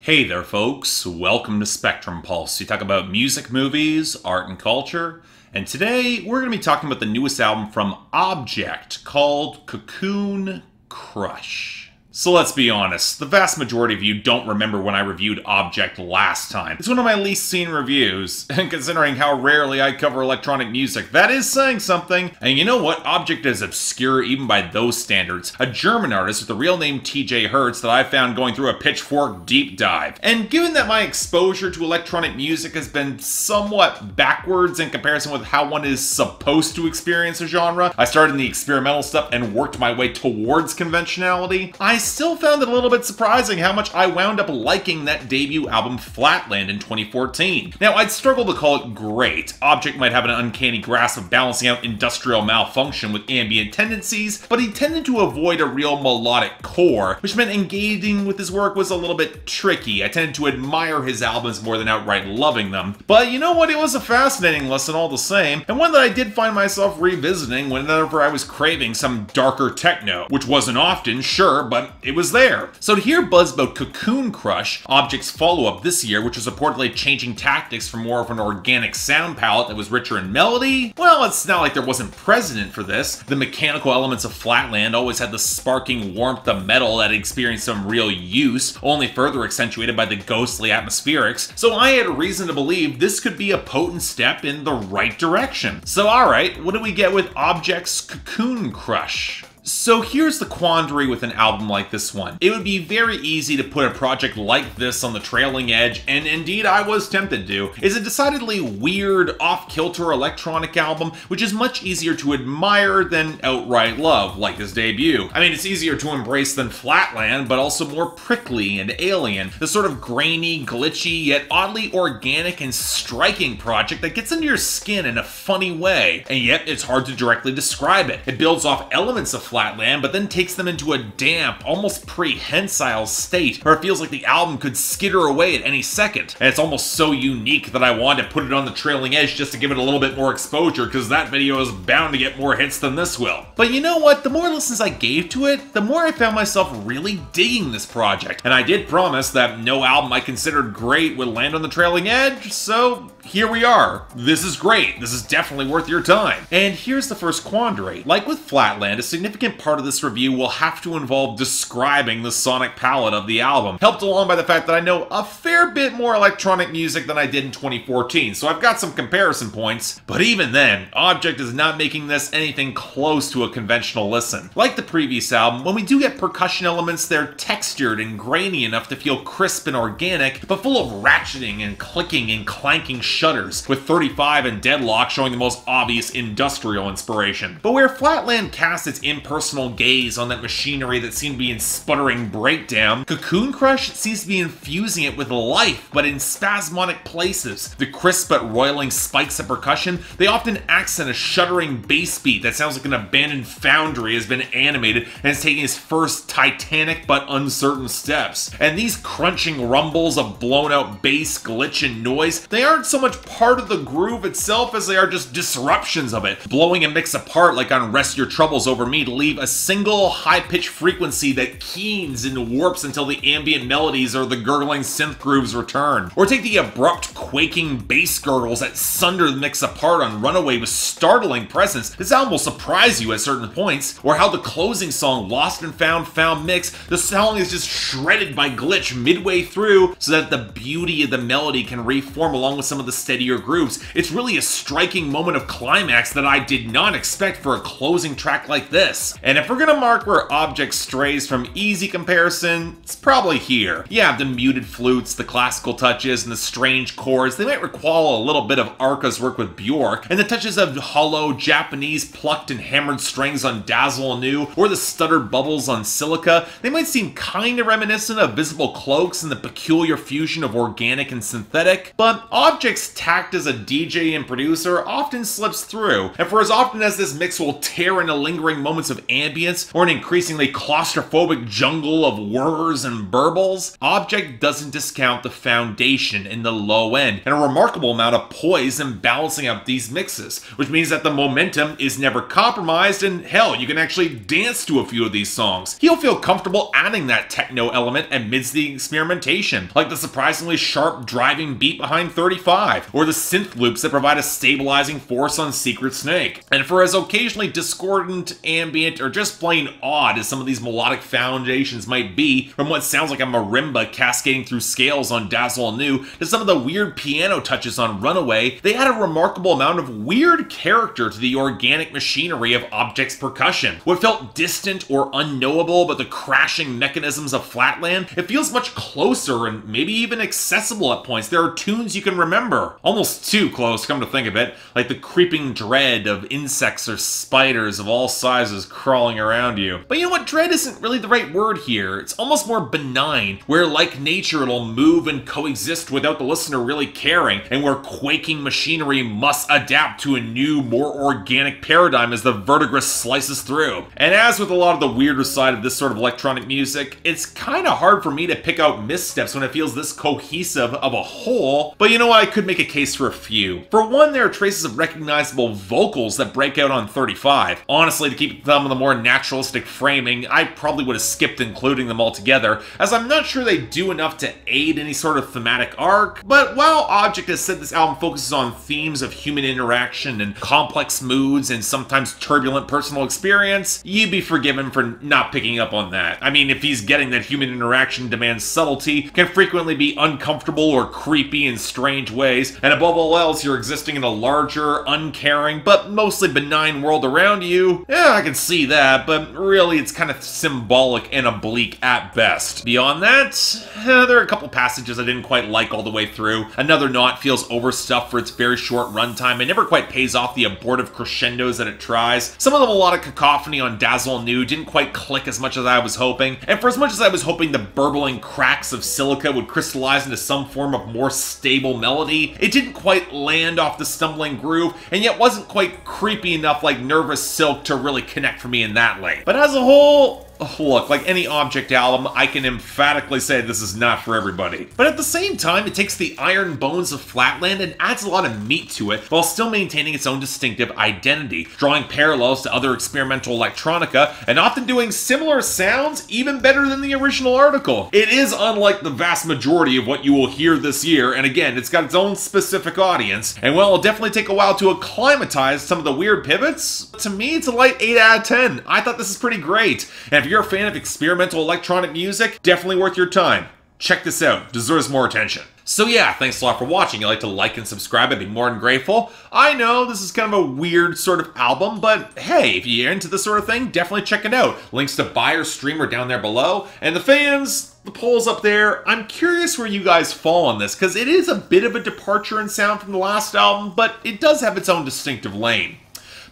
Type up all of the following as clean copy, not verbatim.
Hey there folks, welcome to Spectrum Pulse. We talk about music, movies, art, and culture. And today we're going to be talking about the newest album from Objekt called Cocoon Crush. So let's be honest, the vast majority of you don't remember when I reviewed Objekt last time. It's one of my least seen reviews, and considering how rarely I cover electronic music, that is saying something. And you know what? Objekt is obscure even by those standards. A German artist with the real name TJ Hertz that I found going through a Pitchfork deep dive. And given that my exposure to electronic music has been somewhat backwards in comparison with how one is supposed to experience a genre, I started in the experimental stuff and worked my way towards conventionality. I still found it a little bit surprising how much I wound up liking that debut album Flatland in 2014. Now, I'd struggle to call it great. Objekt might have an uncanny grasp of balancing out industrial malfunction with ambient tendencies, but he tended to avoid a real melodic core, which meant engaging with his work was a little bit tricky. I tended to admire his albums more than outright loving them. But you know what? It was a fascinating listen all the same, and one that I did find myself revisiting whenever I was craving some darker techno, which wasn't often, sure, but it was there. So to hear buzz about Cocoon Crush, Objekt's follow-up this year, which was reportedly changing tactics for more of an organic sound palette that was richer in melody, well, it's not like there wasn't precedent for this. The mechanical elements of Flatland always had the sparking warmth of metal that experienced some real use, only further accentuated by the ghostly atmospherics, so I had reason to believe this could be a potent step in the right direction. So alright, what do we get with Objekt's Cocoon Crush? So here's the quandary with an album like this one. It would be very easy to put a project like this on the trailing edge, and indeed I was tempted to. It's a decidedly weird, off-kilter electronic album, which is much easier to admire than outright love, like his debut. I mean, it's easier to embrace than Flatland, but also more prickly and alien. The sort of grainy, glitchy, yet oddly organic and striking project that gets into your skin in a funny way, and yet it's hard to directly describe it. It builds off elements of Flatland, but then takes them into a damp, almost prehensile state, where it feels like the album could skitter away at any second. And it's almost so unique that I wanted to put it on the trailing edge just to give it a little bit more exposure, because that video is bound to get more hits than this will. But you know what? The more listens I gave to it, the more I found myself really digging this project. And I did promise that no album I considered great would land on the trailing edge, so here we are. This is great. This is definitely worth your time. And here's the first quandary. Like with Flatland, a significant part of this review will have to involve describing the sonic palette of the album, helped along by the fact that I know a fair bit more electronic music than I did in 2014, so I've got some comparison points. But even then, Objekt is not making this anything close to a conventional listen. Like the previous album, when we do get percussion elements, they're textured and grainy enough to feel crisp and organic, but full of ratcheting and clicking and clanking shutters, with 35 and Deadlock showing the most obvious industrial inspiration. But where Flatland casts its impersonal gaze on that machinery that seemed to be in sputtering breakdown, Cocoon Crush seems to be infusing it with life, but in spasmodic places. The crisp but roiling spikes of percussion, they often accent a shuddering bass beat that sounds like an abandoned foundry has been animated and is taking its first titanic but uncertain steps. And these crunching rumbles of blown out bass, glitch, and noise, they aren't so much part of the groove itself as they are just disruptions of it, blowing a mix apart like on Rest Your Troubles Over Me to leave a single high-pitched frequency that keens and warps until the ambient melodies or the gurgling synth grooves return. Or take the abrupt, quaking bass gurgles that sunder the mix apart on Runaway with startling presence. This album will surprise you at certain points. Or how the closing song, Lost and Found Mix, the song is just shredded by glitch midway through so that the beauty of the melody can reform along with some of the steadier grooves. It's really a striking moment of climax that I did not expect for a closing track like this. And if we're gonna mark where Objekt strays from easy comparison, it's probably here. Yeah, the muted flutes, the classical touches, and the strange chords, they might recall a little bit of Arca's work with Bjork, and the touches of hollow, Japanese plucked and hammered strings on Dazzle Anew, or the stuttered bubbles on Silica, they might seem kinda reminiscent of Visible Cloaks and the peculiar fusion of organic and synthetic, but Objekt Object's tact as a DJ and producer often slips through, and for as often as this mix will tear into lingering moments of ambience or an increasingly claustrophobic jungle of whirs and burbles, Objekt doesn't discount the foundation in the low end, and a remarkable amount of poise in balancing out these mixes, which means that the momentum is never compromised, and hell, you can actually dance to a few of these songs. He'll feel comfortable adding that techno element amidst the experimentation, like the surprisingly sharp driving beat behind 35, or the synth loops that provide a stabilizing force on Secret Snake. And for as occasionally discordant, ambient, or just plain odd as some of these melodic foundations might be, from what sounds like a marimba cascading through scales on Dazzle Anew to some of the weird piano touches on Runaway, they add a remarkable amount of weird character to the organic machinery of Objekt's percussion. What felt distant or unknowable about the crashing mechanisms of Flatland, it feels much closer and maybe even accessible at points. There are tunes you can remember. Almost too close, come to think of it, like the creeping dread of insects or spiders of all sizes crawling around you. But you know what? Dread isn't really the right word here. It's almost more benign, where like nature it'll move and coexist without the listener really caring, and where quaking machinery must adapt to a new, more organic paradigm as the verdigris slices through. And as with a lot of the weirder side of this sort of electronic music, it's kind of hard for me to pick out missteps when it feels this cohesive of a whole, but you know what, I could make a case for a few. For one, there are traces of recognizable vocals that break out on 35. Honestly, to keep some of the more naturalistic framing, I probably would have skipped including them altogether, as I'm not sure they do enough to aid any sort of thematic arc. But while Objekt has said this album focuses on themes of human interaction and complex moods and sometimes turbulent personal experience, you'd be forgiven for not picking up on that. I mean, if he's getting that human interaction demands subtlety, can frequently be uncomfortable or creepy in strange ways, and above all else, you're existing in a larger, uncaring, but mostly benign world around you, yeah, I can see that, but really it's kind of symbolic and oblique at best. Beyond that, there are a couple passages I didn't quite like all the way through. Another Knot feels overstuffed for its very short runtime and never quite pays off the abortive crescendos that it tries. Some of the melodic cacophony on Dazzle Anew didn't quite click as much as I was hoping, and for as much as I was hoping the burbling cracks of silica would crystallize into some form of more stable melody, it didn't quite land off the stumbling groove, and yet wasn't quite creepy enough like Nervous Silk to really connect for me in that lane. But as a whole, look, like any Objekt album, I can emphatically say this is not for everybody. But at the same time, it takes the iron bones of Flatland and adds a lot of meat to it, while still maintaining its own distinctive identity, drawing parallels to other experimental electronica, and often doing similar sounds even better than the original article. It is unlike the vast majority of what you will hear this year, and again, it's got its own specific audience, and while it'll definitely take a while to acclimatize some of the weird pivots, to me, it's a light 8 out of 10. I thought this is pretty great, and if you're a fan of experimental electronic music, definitely worth your time. Check this out, deserves more attention. So yeah, thanks a lot for watching. If you'd like to like and subscribe, I'd be more than grateful. I know this is kind of a weird sort of album, but hey, if you're into this sort of thing, definitely check it out. Links to buy or stream are down there below. And the fans, the poll's up there. I'm curious where you guys fall on this, because it is a bit of a departure in sound from the last album, but it does have its own distinctive lane.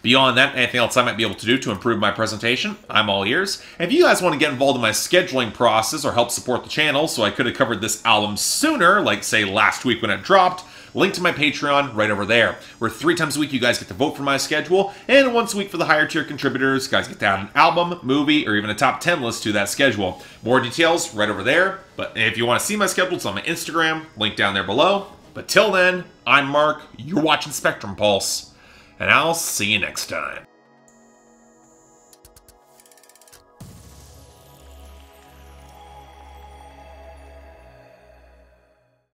Beyond that, anything else I might be able to do to improve my presentation, I'm all ears. And if you guys want to get involved in my scheduling process or help support the channel so I could have covered this album sooner, like say last week when it dropped, link to my Patreon right over there, where 3 times a week you guys get to vote for my schedule, and once a week for the higher tier contributors, guys get to add an album, movie, or even a top 10 list to that schedule. More details right over there, but if you want to see my schedule, it's on my Instagram, link down there below. But till then, I'm Mark, you're watching Spectrum Pulse, and I'll see you next time.